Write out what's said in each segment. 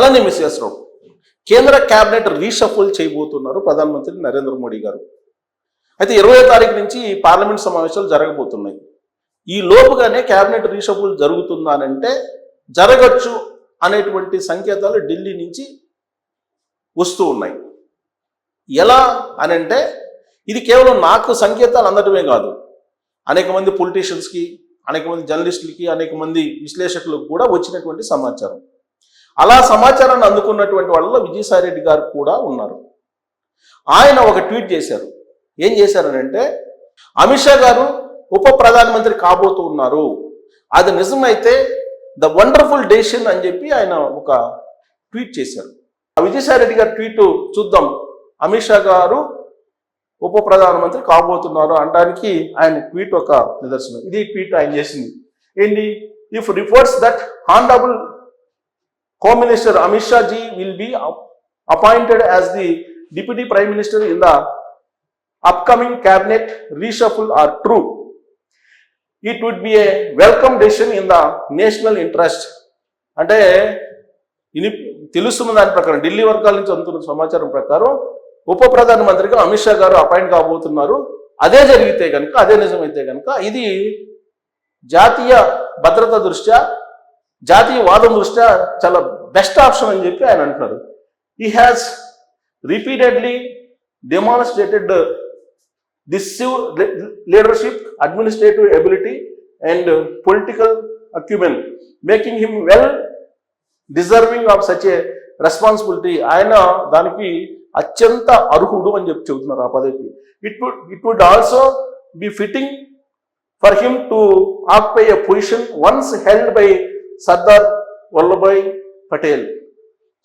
అలానే మిస్ఎస్ రావు, కేంద్ర cabinet reshuffle చేయబోతున్నారు ప్రధానమంత్రి నరేంద్ర మోడీ గారు. అయితే 20వ తారీఖు నుంచి పార్లమెంట్ సమావేశాలు జరగబోతున్నాయి. ఈ లోపుగానే క్యాబినెట్ రీషఫుల్ జరుగుతుందా అంటే జరగచ్చు అనేటువంటి సంకేతాలు ఢిల్లీ నుంచి వస్తూ ఉన్నాయి. ఎలా అనంటే ఇది కేవలం నాకు సంకేతాలు అందటమే కాదు, అనేక మంది పొలిటీషియన్స్కి, అనేక మంది జర్నలిస్టులకి, అనేక మంది విశ్లేషకులకు కూడా వచ్చినటువంటి సమాచారం. అలా సమాచారాన్ని అందుకున్నటువంటి వాళ్ళలో విజయసాయిరెడ్డి గారు కూడా ఉన్నారు. ఆయన ఒక ట్వీట్ చేశారు. ఏం చేశారనంటే, అమిత్ షా గారు ఉప ప్రధానమంత్రి కాబోతూ ఉన్నారు, అది నిజమైతే ద వండర్ఫుల్ డెసిషన్ అని చెప్పి ఆయన ఒక ట్వీట్ చేశారు. ఆ విజయసాయిరెడ్డి గారి ట్వీట్ చూద్దాం. అమిత్ షా గారు ఉప ప్రధానమంత్రి కాబోతున్నారు అనడానికి ఆయన ట్వీట్ ఒక నిదర్శనం. ఇది ట్వీట్ ఆయన చేసింది. ఏంటి? If reports that honourable home minister Amit Shah ji will be appointed as the deputy prime minister in the upcoming cabinet reshuffle are true, it would be a welcome decision in the national interest. అంటే ఇది తెలుస్తున్న దాని ప్రకారం, ఢిల్లీ వర్గాల నుంచి అందుతున్న సమాచారం ప్రకారం ఉప ప్రధానమంత్రిగా అమిత్ షా గారు అపాయింట్ కాబోతున్నారు. అదే జరిగితే కనుక, అదే నిజమైతే కనుక ఇది జాతీయ భద్రత దృష్ట్యా, జాతీయ వాదం దృష్ట్యా చాలా బెస్ట్ ఆప్షన్ అని చెప్పి ఆయన అంటున్నారు. He has repeatedly demonstrated decisive leadership, administrative ability and political acumen, making him well deserving of such a responsibility. ఆయన దానికి అత్యంత అర్హుడు అని చెప్పి చెబుతున్నారు ఆ పదవికి. It would also be fitting for him to occupy a position once held by Sardar Vallabhbhai Patel.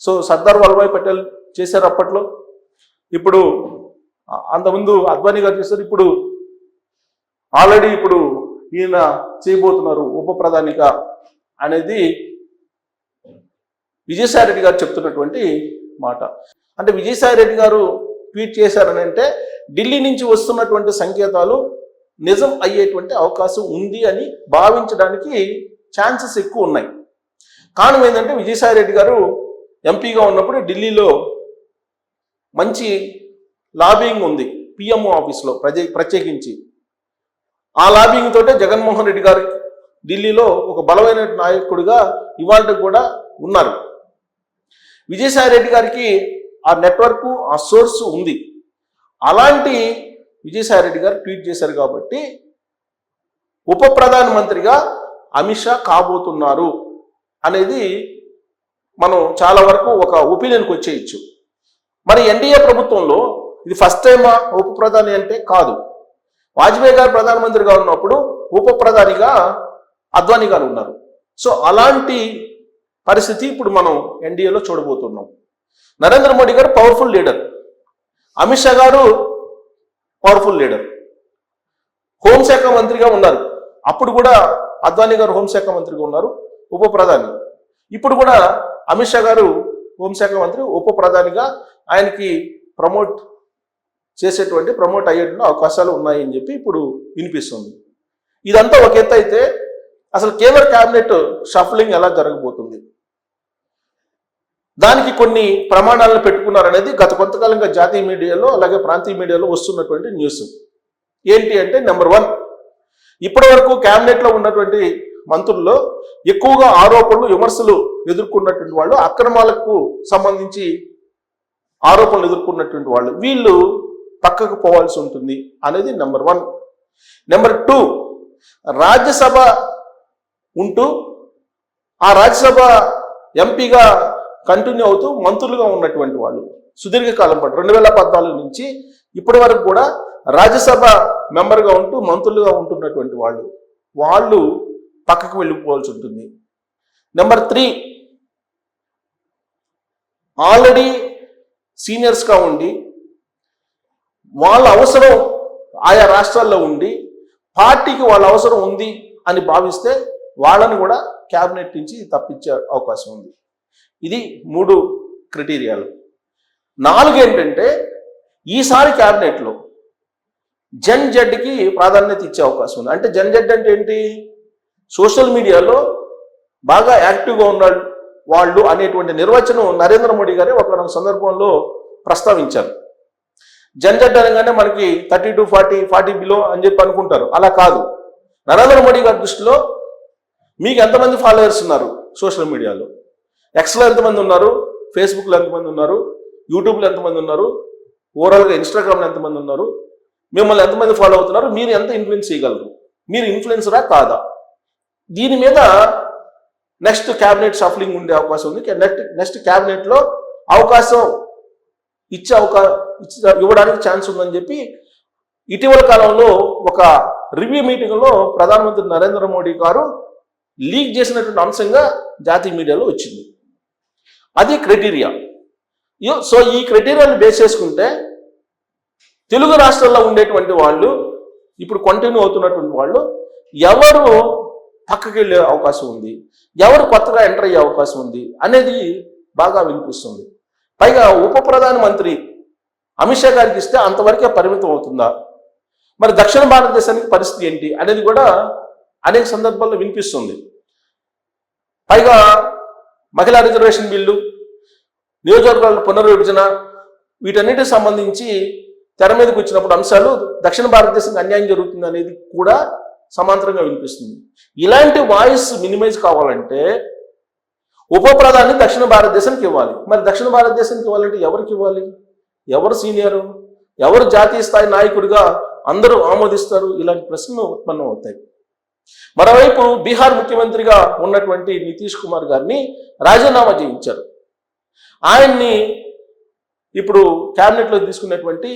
So Sardar Vallabhbhai Patel చేశారు అప్పట్లో, ఇప్పుడు అంతకుముందు అద్వానీ గారు చేస్తారు, ఇప్పుడు ఆల్రెడీ ఇప్పుడు ఈయన చేయబోతున్నారు ఉప ప్రధానిగా అనేది విజయసాయిరెడ్డి గారు చెప్తున్నటువంటి మాట. అంటే విజయసాయిరెడ్డి గారు ట్వీట్ చేశారని అంటే ఢిల్లీ నుంచి వస్తున్నటువంటి సంకేతాలు నిజం అయ్యేటువంటి అవకాశం ఉంది అని భావించడానికి ఛాన్సెస్ ఎక్కువ ఉన్నాయి. కారణం ఏంటంటే విజయసాయిరెడ్డి గారు ఎంపీగా ఉన్నప్పుడు ఢిల్లీలో మంచి లాబింగ్ ఉంది పిఎంఓ ఆఫీస్లో ప్రత్యేకించి. ఆ లాబింగ్ తోటే జగన్మోహన్ రెడ్డి గారు ఢిల్లీలో ఒక బలమైన నాయకుడిగా ఇవాళ కూడా ఉన్నారు. విజయసాయిరెడ్డి గారికి ఆ నెట్వర్క్, ఆ సోర్స్ ఉంది. అలాంటి విజయసాయిరెడ్డి గారు ట్వీట్ చేశారు కాబట్టి ఉప ప్రధానమంత్రిగా అమిత్ షా కాబోతున్నారు అనేది మనం చాలా వరకు ఒక ఒపీనియన్కి వచ్చేయచ్చు. మరి ఎన్డీఏ ప్రభుత్వంలో ఇది ఫస్ట్ టైమా ఉప ప్రధాని అంటే కాదు. వాజ్పేయి గారు ప్రధానమంత్రిగా ఉన్నప్పుడు ఉప ప్రధానిగా అద్వానీ గారు ఉన్నారు. సో అలాంటి పరిస్థితి ఇప్పుడు మనం ఎన్డీఏలో చూడబోతున్నాం. నరేంద్ర మోడీ గారు పవర్ఫుల్ లీడర్, అమిత్ షా గారు పవర్ఫుల్ లీడర్, హోంశాఖ మంత్రిగా ఉన్నారు. అప్పుడు కూడా అద్వానీ గారు హోంశాఖ మంత్రిగా ఉన్నారు, ఉప ప్రధాని. ఇప్పుడు కూడా అమిత్ షా గారు హోంశాఖ మంత్రి, ఉప ప్రధానిగా ఆయనకి ప్రమోట్ అయ్యేటువంటి అవకాశాలు ఉన్నాయని చెప్పి ఇప్పుడు వినిపిస్తుంది. ఇదంతా ఒక ఎత్తు అయితే అసలు కేంద్ర క్యాబినెట్ షఫలింగ్ ఎలా జరగబోతుంది, దానికి కొన్ని ప్రమాణాలను పెట్టుకున్నారనేది గత కొంతకాలంగా జాతీయ మీడియాలో అలాగే ప్రాంతీయ మీడియాలో వస్తున్నటువంటి న్యూస్. ఏంటి అంటే, నెంబర్ 1, ఇప్పటి వరకు క్యాబినెట్లో ఉన్నటువంటి మంత్రుల్లో ఎక్కువగా ఆరోపణలు, విమర్శలు ఎదుర్కొన్నటువంటి వాళ్ళు, అక్రమాలకు సంబంధించి ఆరోపణలు ఎదుర్కొన్నటువంటి వాళ్ళు, వీళ్ళు పక్కకు పోవాల్సి ఉంటుంది అనేది నెంబర్ 1. నెంబర్ 2, రాజ్యసభ ఉంటూ ఆ రాజ్యసభ ఎంపీగా కంటిన్యూ అవుతూ మంత్రులుగా ఉన్నటువంటి వాళ్ళు సుదీర్ఘకాలం పాటు 2014 నుంచి ఇప్పటి వరకు కూడా రాజ్యసభ మెంబర్గా ఉంటూ మంత్రులుగా ఉంటున్నటువంటి వాళ్ళు పక్కకు వెళ్ళిపోవాల్సి ఉంటుంది. నెంబర్ 3, ఆల్రెడీ సీనియర్స్గా ఉండి వాళ్ళ అవసరం ఆయా రాష్ట్రాల్లో ఉండి పార్టీకి వాళ్ళ అవసరం ఉంది అని భావిస్తే వాళ్ళని కూడా క్యాబినెట్ నుంచి తప్పించే అవకాశం ఉంది. ఇది 3 క్రైటీరియాలు. 4 ఏంటంటే, ఈసారి క్యాబినెట్లో జన్ జడ్కి ప్రాధాన్యత ఇచ్చే అవకాశం ఉంది. అంటే జన్ జడ్ అంటే ఏంటి? సోషల్ మీడియాలో బాగా యాక్టివ్గా ఉన్నాడు, వాళ్ళు అనేటువంటి నిర్వచనం నరేంద్ర మోడీ గారే ఒక సందర్భంలో ప్రస్తావించారు. జన్జట్ అనగానే మనకి 30 to 40 బిలో అని చెప్పి అనుకుంటారు. అలా కాదు. నరేంద్ర మోడీ గారి దృష్టిలో మీకు ఎంతమంది ఫాలోవర్స్ ఉన్నారు సోషల్ మీడియాలో, ఎక్స్లో ఎంతమంది ఉన్నారు, ఫేస్బుక్లో ఎంతమంది ఉన్నారు, యూట్యూబ్లో ఎంతమంది ఉన్నారు, ఓవరాల్గా ఇన్స్టాగ్రామ్లో ఎంతమంది ఉన్నారు, మిమ్మల్ని ఎంతమంది ఫాలో అవుతున్నారు, మీరు ఎంత ఇన్ఫ్లుయెన్స్ చేయగలరు, మీరు ఇన్ఫ్లుయెన్సరా కాదా, దీని మీద నెక్స్ట్ క్యాబినెట్ షఫ్లింగ్ ఉండే అవకాశం ఉంది. నెక్స్ట్ క్యాబినెట్లో అవకాశం ఇవ్వడానికి ఛాన్స్ ఉందని చెప్పి ఇటీవల కాలంలో ఒక రివ్యూ మీటింగ్లో ప్రధానమంత్రి నరేంద్ర మోడీ గారు లీక్ చేసినటువంటి అంశంగా జాతీయ మీడియాలో వచ్చింది. అది క్రైటీరియా. సో ఈ క్రైటీరియాను బేస్ చేసుకుంటే తెలుగు రాష్ట్రాల్లో ఉండేటువంటి వాళ్ళు, ఇప్పుడు కంటిన్యూ అవుతున్నటువంటి వాళ్ళు ఎవరు పక్కకి వెళ్ళే అవకాశం ఉంది, ఎవరు కొత్తగా ఎంటర్ అయ్యే అవకాశం ఉంది అనేది బాగా వినిపిస్తుంది. పైగా ఉప ప్రధానమంత్రి అమిత్ షా గారికి ఇస్తే అంతవరకే పరిమితం అవుతుందా, మరి దక్షిణ భారతదేశానికి పరిస్థితి ఏంటి అనేది కూడా అనేక సందర్భాల్లో వినిపిస్తుంది. పైగా మహిళా రిజర్వేషన్ బిల్లు, నియోజకవర్గాల పునర్విభజన, వీటన్నిటికి సంబంధించి తెర మీదకి వచ్చినప్పుడు అంశాలు దక్షిణ భారతదేశానికి అన్యాయం జరుగుతుంది అనేది కూడా సమాంతరంగా వినిపిస్తుంది. ఇలాంటి వాయిస్ మినిమైజ్ కావాలంటే ఉప ప్రధాని దక్షిణ భారతదేశానికి ఇవ్వాలి. మరి దక్షిణ భారతదేశానికి ఇవ్వాలంటే ఎవరికి ఇవ్వాలి, ఎవరు సీనియరు, ఎవరు జాతీయ స్థాయి నాయకుడిగా అందరూ ఆమోదిస్తారు, ఇలాంటి ప్రశ్నలు ఉత్పన్నం అవుతాయి. మరోవైపు బీహార్ ముఖ్యమంత్రిగా ఉన్నటువంటి నితీష్ కుమార్ గారిని రాజీనామా చేయించారు. ఆయన్ని ఇప్పుడు క్యాబినెట్లో తీసుకునేటువంటి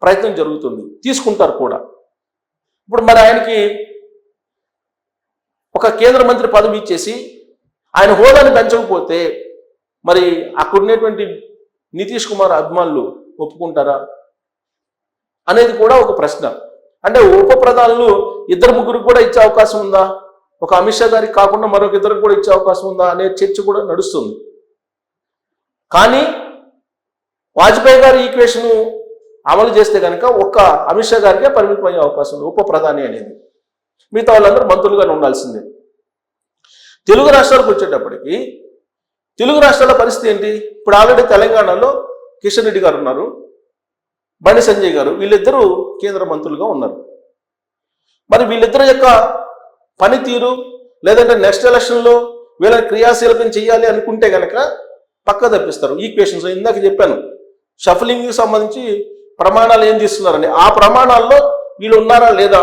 ప్రయత్నం జరుగుతుంది, తీసుకుంటారు కూడా. ఇప్పుడు మరి ఆయనకి ఒక కేంద్ర మంత్రి పదవి ఇచ్చేసి ఆయన హోదాని పెంచకపోతే మరి అక్కడ ఉండేటువంటి నితీష్ కుమార్ అభిమానులు ఒప్పుకుంటారా అనేది కూడా ఒక ప్రశ్న. అంటే ఉప ప్రధానులు 2-3 కూడా ఇచ్చే అవకాశం ఉందా, ఒక అమిత్ షా గారికి కాకుండా మరొక 2 కూడా ఇచ్చే అవకాశం ఉందా అనే చర్చ కూడా నడుస్తుంది. కానీ వాజ్పేయి గారి ఈక్వేషన్ అమలు చేస్తే కనుక ఒక్క అమిత్ షా గారికే పరిమితం అయ్యే అవకాశం ఉంది ఉప ప్రధాని అనేది. మిగతా వాళ్ళందరూ మంత్రులుగానే ఉండాల్సిందే. తెలుగు రాష్ట్రాలకు వచ్చేటప్పటికి తెలుగు రాష్ట్రాల పరిస్థితి ఏంటి? ఇప్పుడు ఆల్రెడీ తెలంగాణలో కిషన్ రెడ్డి గారు ఉన్నారు, బండి సంజయ్ గారు, వీళ్ళిద్దరూ కేంద్ర మంత్రులుగా ఉన్నారు. మరి వీళ్ళిద్దరి యొక్క పనితీరు లేదంటే నెక్స్ట్ ఎలక్షన్లో వీళ్ళని క్రియాశీలకం చేయాలి అనుకుంటే కనుక పక్క తప్పిస్తారు. ఈక్వేషన్స్ ఇందాక చెప్పాను, షఫలింగ్కి సంబంధించి ప్రమాణాలు ఏం తీస్తున్నారని, ఆ ప్రమాణాల్లో వీళ్ళు ఉన్నారా లేదా,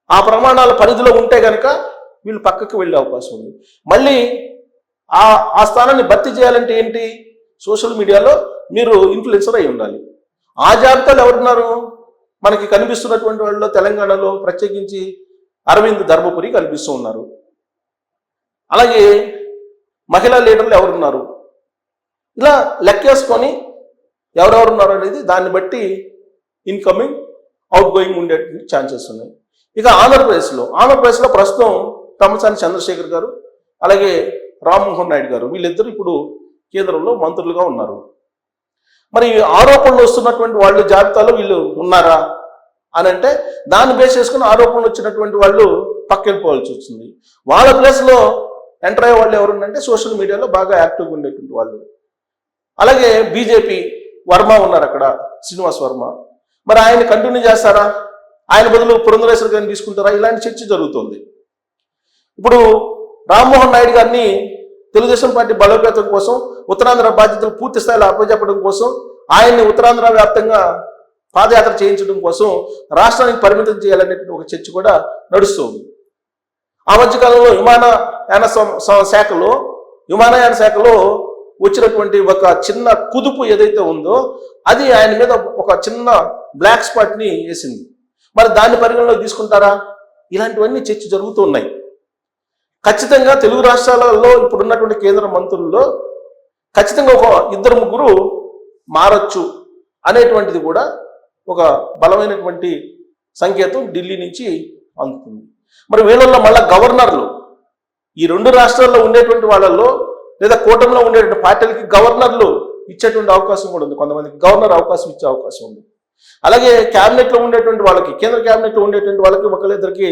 ఆ ప్రమాణాల పరిధిలో ఉంటే కనుక వీళ్ళు పక్కకు వెళ్ళే అవకాశం ఉంది. మళ్ళీ ఆ స్థానాన్ని భర్తీ చేయాలంటే ఏంటి, సోషల్ మీడియాలో మీరు ఇన్ఫ్లుయెన్సర్ అయి ఉండాలి. ఆ జాబితాలు ఎవరున్నారు మనకి కనిపిస్తున్నటువంటి వాళ్ళు? తెలంగాణలో ప్రత్యేకించి అరవింద్ ధర్మపురి కనిపిస్తూ ఉన్నారు. అలాగే మహిళా లీడర్లు ఎవరున్నారు, ఇలా లెక్కేసుకొని ఎవరెవరున్నారు అనేది దాన్ని బట్టి ఇన్కమింగ్ అవుట్ గోయింగ్ ఉండే ఛాన్సెస్ ఉన్నాయి. ఇక ఆంధ్రప్రదేశ్లో ప్రస్తుతం తమ్మసాని చంద్రశేఖర్ గారు అలాగే రామ్మోహన్ నాయుడు గారు వీళ్ళిద్దరూ ఇప్పుడు కేంద్రంలో మంత్రులుగా ఉన్నారు. మరి ఆరోపణలు వస్తున్నటువంటి వాళ్ళు జాబితాలో వీళ్ళు ఉన్నారా అని అంటే దాన్ని బేస్ చేసుకుని ఆరోపణలు వచ్చినటువంటి వాళ్ళు పక్కెళ్ళిపోవాల్సి వచ్చింది. వాళ్ళ ప్లేస్లో ఎంటర్ అయ్యే వాళ్ళు ఎవరుందంటే సోషల్ మీడియాలో బాగా యాక్టివ్గా ఉండేటువంటి వాళ్ళు. అలాగే బీజేపీ వర్మ ఉన్నారు అక్కడ, శ్రీనివాస్ వర్మ. మరి ఆయన కంటిన్యూ చేస్తారా, ఆయన బదులు పురంధరేశ్వర్ గారిని తీసుకుంటారా, ఇలాంటి చర్చ జరుగుతుంది. ఇప్పుడు రామ్మోహన్ నాయుడు గారిని తెలుగుదేశం పార్టీ బలోపేతం కోసం, ఉత్తరాంధ్ర బాధ్యతలు పూర్తి స్థాయిలో అప్పచెప్పడం కోసం, ఆయన్ని ఉత్తరాంధ్ర వ్యాప్తంగా పాదయాత్ర చేయించడం కోసం రాష్ట్రానికి పరిమితం చేయాలనే ఒక చర్చ కూడా నడుస్తుంది. ఆ మధ్యకాలంలో విమానయాన శాఖలో వచ్చినటువంటి ఒక చిన్న కుదుపు ఏదైతే ఉందో అది ఆయన మీద ఒక చిన్న బ్లాక్ స్పాట్ని వేసింది. మరి దాన్ని పరిగణలోకి తీసుకుంటారా? ఇలాంటివన్నీ చర్చ జరుగుతూ ఉన్నాయి. ఖచ్చితంగా తెలుగు రాష్ట్రాలలో ఇప్పుడున్నటువంటి కేంద్ర మంత్రుల్లో ఖచ్చితంగా ఒక 2-3 మారచ్చు అనేటువంటిది కూడా ఒక బలమైనటువంటి సంకేతం ఢిల్లీ నుంచి అందుతుంది. మరి వీళ్ళల్లో మళ్ళా గవర్నర్లు ఈ 2 రాష్ట్రాల్లో ఉండేటువంటి వాళ్ళల్లో లేదా కూటమిలో ఉండేటువంటి పార్టీలకి గవర్నర్లు ఇచ్చేటువంటి అవకాశం కూడా ఉంది. కొంతమందికి గవర్నర్ అవకాశం ఇచ్చే అవకాశం ఉంది. అలాగే క్యాబినెట్లో ఉండేటువంటి వాళ్ళకి, కేంద్ర క్యాబినెట్లో ఉండేటువంటి వాళ్ళకి ఒకళ్ళిద్దరికి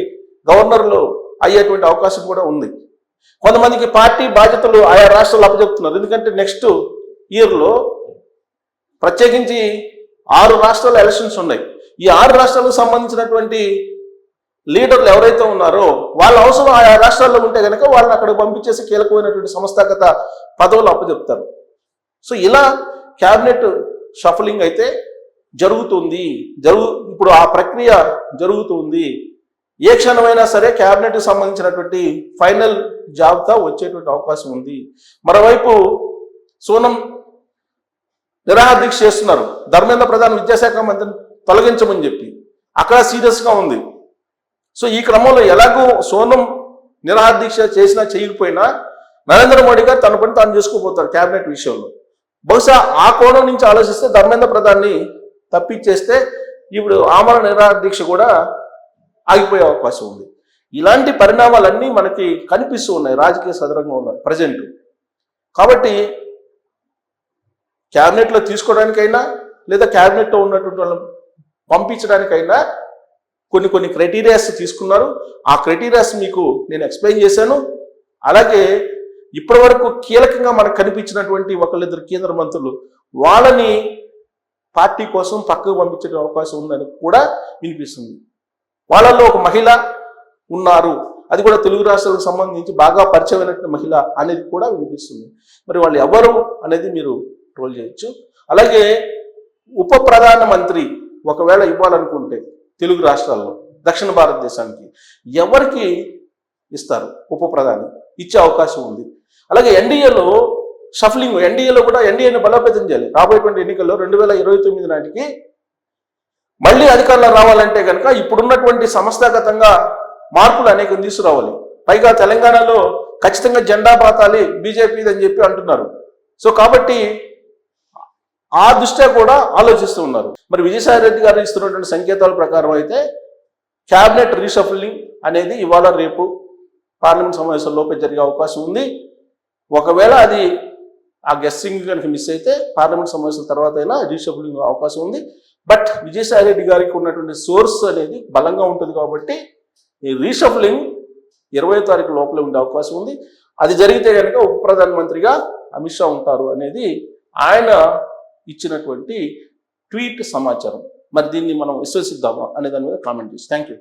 గవర్నర్లు అయ్యేటువంటి అవకాశం కూడా ఉంది. కొంతమందికి పార్టీ బాధ్యతలు ఆయా రాష్ట్రాలు అప్పచెప్తున్నారు. ఎందుకంటే నెక్స్ట్ ఇయర్లో ప్రత్యేకించి 6 రాష్ట్రాల ఎలక్షన్స్ ఉన్నాయి. ఈ 6 రాష్ట్రాలకు సంబంధించినటువంటి లీడర్లు ఎవరైతే ఉన్నారో వాళ్ళ అవసరం ఆయా రాష్ట్రాల్లో ఉంటే కనుక వాళ్ళని అక్కడ పంపించేసి కీలకమైనటువంటి సంస్థాగత పదవులు అప్పచెప్తారు. సో ఇలా క్యాబినెట్ షఫలింగ్ అయితే జరుగుతుంది. ఇప్పుడు ఆ ప్రక్రియ జరుగుతుంది. ఏ క్షణమైనా సరే క్యాబినెట్కి సంబంధించినటువంటి ఫైనల్ జాబితా వచ్చేటువంటి అవకాశం ఉంది. మరోవైపు సోనం నిరాహార దీక్ష చేస్తున్నారు. ధర్మేంద్ర ప్రధాన్ విద్యాశాఖ మంత్రిని తొలగించమని చెప్పి అక్కడ సీరియస్గా ఉంది. సో ఈ క్రమంలో ఎలాగో సోనం నిరాహార దీక్ష చేసినా చేయకపోయినా నరేంద్ర మోడీ గారు తన పని తాను చేసుకోబోతారు క్యాబినెట్ విషయంలో. బహుశా ఆ కోణం నుంచి ఆలోచిస్తే ధర్మేంద్ర ప్రధాన్ని తప్పించేస్తే ఇప్పుడు ఆమరణ నిరాహార దీక్ష కూడా ఆగిపోయే అవకాశం ఉంది. ఇలాంటి పరిణామాలన్నీ మనకి కనిపిస్తూ ఉన్నాయి రాజకీయ సదరంగా ఉన్నాయి ప్రజెంట్. కాబట్టి క్యాబినెట్లో తీసుకోవడానికైనా లేదా క్యాబినెట్లో ఉన్నటువంటి వాళ్ళని పంపించడానికైనా కొన్ని క్రైటీరియాస్ తీసుకున్నారు. ఆ క్రైటీరియాస్ మీకు నేను ఎక్స్ప్లెయిన్ చేశాను. అలాగే ఇప్పటి వరకు కీలకంగా మనకు కనిపించినటువంటి ఒకళ్ళిద్దరు కేంద్ర మంత్రులు వాళ్ళని పార్టీ కోసం పక్కకు పంపించే అవకాశం ఉందని కూడా వినిపిస్తుంది. వాళ్ళల్లో ఒక మహిళ ఉన్నారు, అది కూడా తెలుగు రాష్ట్రాలకు సంబంధించి బాగా పరిచయమైనటువంటి మహిళ అనేది కూడా వినిపిస్తుంది. మరి వాళ్ళు ఎవరు అనేది మీరు ట్రోల్ చేయొచ్చు. అలాగే ఉప ప్రధానమంత్రి ఒకవేళ ఇవ్వాలనుకుంటే తెలుగు రాష్ట్రాల్లో దక్షిణ భారతదేశానికి ఎవరికి ఇస్తారు? ఉప ప్రధాని ఇచ్చే అవకాశం ఉంది. అలాగే ఎన్డీఏలో షఫలింగ్, ఎన్డీఏలో కూడా ఎన్డీఏని బలోపేతం చేయాలి. రాబోయేటువంటి ఎన్నికల్లో 2029 నాటికి మళ్ళీ అధికారంలో రావాలంటే కనుక ఇప్పుడున్నటువంటి సంస్థాగతంగా మార్పులు అనేకం తీసుకురావాలి. పైగా తెలంగాణలో ఖచ్చితంగా జెండా పాతాలి బీజేపీది అని చెప్పి అంటున్నారు. సో కాబట్టి ఆ దృష్ట్యా కూడా ఆలోచిస్తూ ఉన్నారు. మరి విజయసాయి రెడ్డి గారు ఇస్తున్నటువంటి సంకేతాల ప్రకారం అయితే క్యాబినెట్ రీషఫలింగ్ అనేది ఇవాళ రేపు పార్లమెంట్ సమావేశంలోపే జరిగే అవకాశం ఉంది. ఒకవేళ అది ఆ గెస్సింగ్ కనుక మిస్ అయితే పార్లమెంట్ సమావేశం తర్వాత అయినా రీషఫలింగ్ అవకాశం ఉంది. బట్ విజయసాయి రెడ్డి గారికి ఉన్నటువంటి సోర్స్ అనేది బలంగా ఉంటుంది కాబట్టి ఈ రీషఫలింగ్ 20వ తారీఖు లోపలే ఉండే అవకాశం ఉంది. అది జరిగితే కనుక ఉప ప్రధానమంత్రిగా అమిత్ షా ఉంటారు అనేది ఆయన ఇచ్చినటువంటి ట్వీట్ సమాచారం. మరి దీన్ని మనం విశ్వసిద్దామా అనే దాని మీద కామెంట్ చేసి థ్యాంక్ యూ.